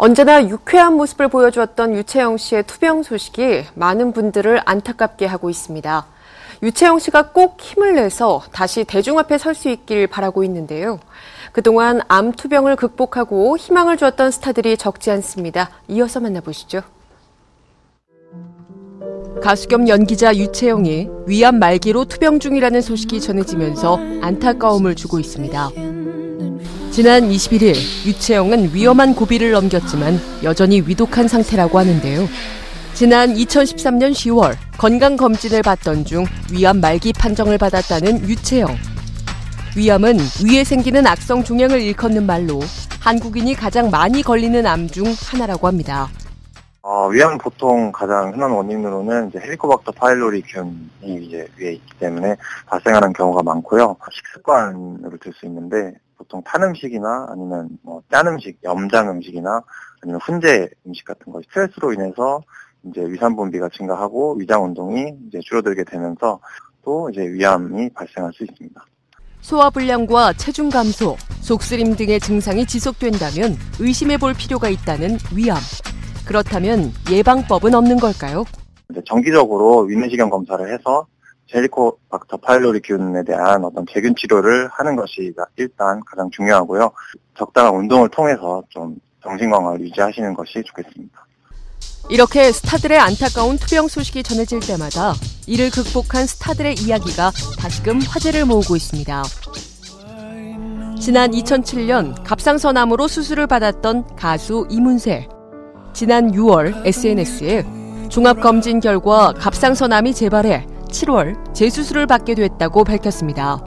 언제나 유쾌한 모습을 보여주었던 유채영 씨의 투병 소식이 많은 분들을 안타깝게 하고 있습니다. 유채영 씨가 꼭 힘을 내서 다시 대중 앞에 설 수 있길 바라고 있는데요. 그동안 암 투병을 극복하고 희망을 주었던 스타들이 적지 않습니다. 이어서 만나보시죠. 가수 겸 연기자 유채영이 위암 말기로 투병 중이라는 소식이 전해지면서 안타까움을 주고 있습니다. 지난 21일 유채영은 위험한 고비를 넘겼지만 여전히 위독한 상태라고 하는데요. 지난 2013년 10월 건강검진을 받던 중 위암 말기 판정을 받았다는 유채영. 위암은 위에 생기는 악성 종양을 일컫는 말로 한국인이 가장 많이 걸리는 암 중 하나라고 합니다. 위암 보통 가장 흔한 원인으로는 이제 헬리코박터 파일로리균이 이제 위에 있기 때문에 발생하는 경우가 많고요. 식습관으로 들 수 있는데 보통 탄 음식이나 아니면 짠 음식, 염장 음식이나 아니면 훈제 음식 같은 거 스트레스로 인해서 이제 위산 분비가 증가하고 위장 운동이 이제 줄어들게 되면서 또 이제 위암이 발생할 수 있습니다. 소화불량과 체중 감소, 속쓰림 등의 증상이 지속된다면 의심해 볼 필요가 있다는 위암. 그렇다면 예방법은 없는 걸까요? 정기적으로 위내시경 검사를 해서 헬리코박터 파일로리균에 대한 어떤 제균 치료를 하는 것이 일단 가장 중요하고요. 적당한 운동을 통해서 좀 정신 건강을 유지하시는 것이 좋겠습니다. 이렇게 스타들의 안타까운 투병 소식이 전해질 때마다 이를 극복한 스타들의 이야기가 다시금 화제를 모으고 있습니다. 지난 2007년 갑상선암으로 수술을 받았던 가수 이문세. 지난 6월 SNS에 종합검진 결과 갑상선암이 재발해 7월 재수술을 받게 됐다고 밝혔습니다.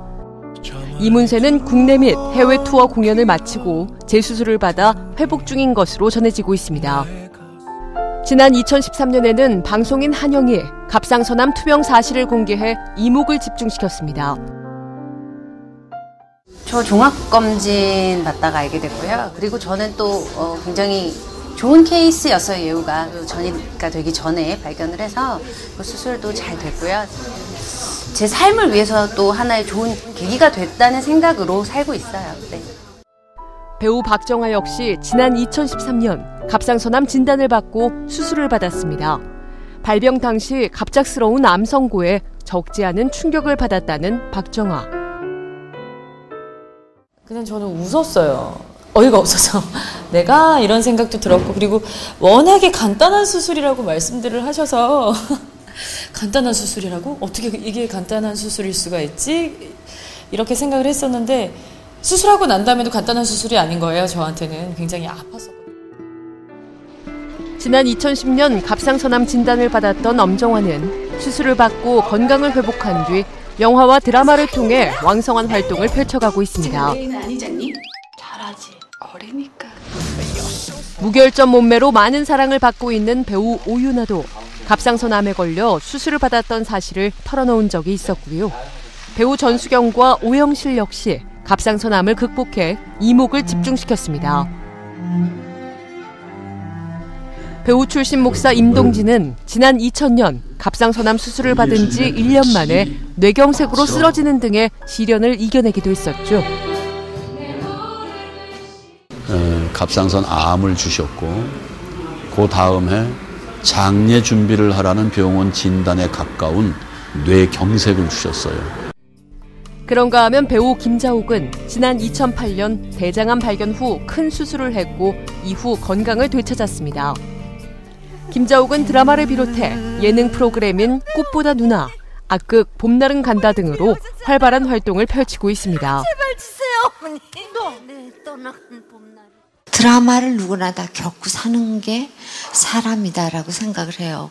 이문세는 국내 및 해외 투어 공연을 마치고 재수술을 받아 회복 중인 것으로 전해지고 있습니다. 지난 2013년에는 방송인 한영이 갑상선암 투병 사실을 공개해 이목을 집중시켰습니다. 저 종합검진 받다가 알게 됐고요. 그리고 저는 또 굉장히 좋은 케이스였어요. 예후가 전이가 되기 전에 발견을 해서 수술도 잘 됐고요. 제 삶을 위해서 또 하나의 좋은 계기가 됐다는 생각으로 살고 있어요. 네. 배우 박정아 역시 지난 2013년 갑상선암 진단을 받고 수술을 받았습니다. 발병 당시 갑작스러운 암 선고에 적지 않은 충격을 받았다는 박정아. 그냥 저는 웃었어요. 어이가 없어서 내가 이런 생각도 들었고, 그리고 워낙에 간단한 수술이라고 말씀들을 하셔서 간단한 수술이라고? 어떻게 이게 간단한 수술일 수가 있지? 이렇게 생각을 했었는데 수술하고 난 다음에도 간단한 수술이 아닌 거예요. 저한테는 굉장히 아팠었거든요. 지난 2010년 갑상선암 진단을 받았던 엄정화는 수술을 받고 건강을 회복한 뒤 영화와 드라마를 통해 왕성한 활동을 펼쳐가고 있습니다. 잘하지. 어리니까. 무결점 몸매로 많은 사랑을 받고 있는 배우 오유나도 갑상선암에 걸려 수술을 받았던 사실을 털어놓은 적이 있었고요. 배우 전수경과 오영실 역시 갑상선암을 극복해 이목을 집중시켰습니다. 배우 출신 목사 임동진은 지난 2000년 갑상선암 수술을 받은 지 1년 만에 뇌경색으로 쓰러지는 등의 시련을 이겨내기도 했었죠. 갑상선 암을 주셨고 그 다음 해 장례 준비를 하라는 병원 진단에 가까운 뇌경색을 주셨어요. 그런가 하면 배우 김자옥은 지난 2008년 대장암 발견 후 큰 수술을 했고 이후 건강을 되찾았습니다. 김자옥은 드라마를 비롯해 예능 프로그램인 꽃보다 누나, 악극 봄날은 간다 등으로 활발한 활동을 펼치고 있습니다. 제발 주세요, 어머니. 네, 떠나간 봄날. 드라마를 누구나 다 겪고 사는 게 사람이다라고 생각을 해요.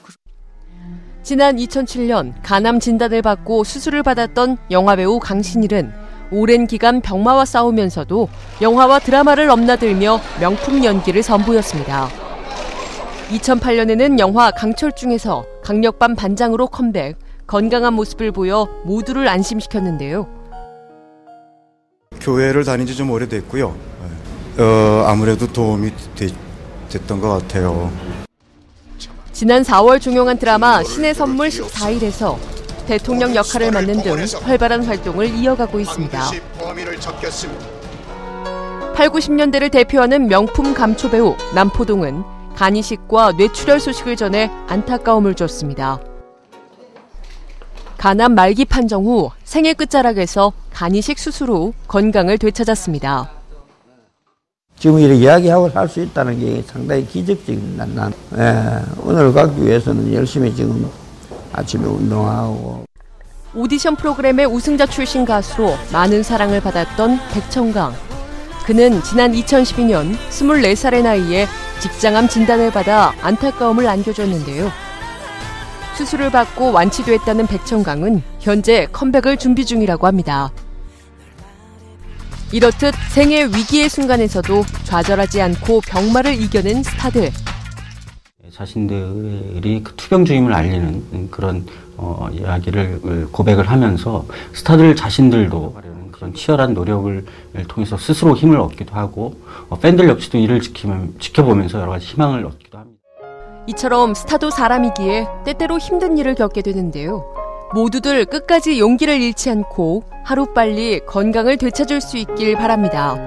지난 2007년 간암 진단을 받고 수술을 받았던 영화배우 강신일은 오랜 기간 병마와 싸우면서도 영화와 드라마를 넘나들며 명품 연기를 선보였습니다. 2008년에는 영화 강철중에서 강력반 반장으로 컴백, 건강한 모습을 보여 모두를 안심시켰는데요. 교회를 다닌 지 좀 오래됐고요. 아무래도 도움이 됐던 것 같아요. 지난 4월 종영한 드라마 신의 선물 14일에서 대통령 역할을 맡는 등 활발한 활동을 이어가고 있습니다. 8, 90년대를 대표하는 명품 감초배우 남포동은 간이식과 뇌출혈 소식을 전해 안타까움을 줬습니다. 간암 말기 판정 후 생애 끝자락에서 간이식 수술 후 건강을 되찾았습니다. 지금 이렇게 이야기하고 할 수 있다는 게 상당히 기적적인 난 오늘 가기 위해서는 열심히 지금 아침에 운동하고. 오디션 프로그램의 우승자 출신 가수로 많은 사랑을 받았던 백천강. 그는 지난 2012년 24살의 나이에 직장암 진단을 받아 안타까움을 안겨줬는데요. 수술을 받고 완치됐다는 백천강은 현재 컴백을 준비 중이라고 합니다. 이렇듯 생애 위기의 순간에서도 좌절하지 않고 병마를 이겨낸 스타들. 자신들이 그 투병중임을 알리는 그런 이야기를 고백을 하면서 스타들 자신들도 그런 치열한 노력을 통해서 스스로 힘을 얻기도 하고 팬들 역시도 이를 지켜보면서 여러 가지 희망을 얻기도 합니다. 이처럼 스타도 사람이기에 때때로 힘든 일을 겪게 되는데요. 모두들 끝까지 용기를 잃지 않고 하루빨리 건강을 되찾을 수 있길 바랍니다.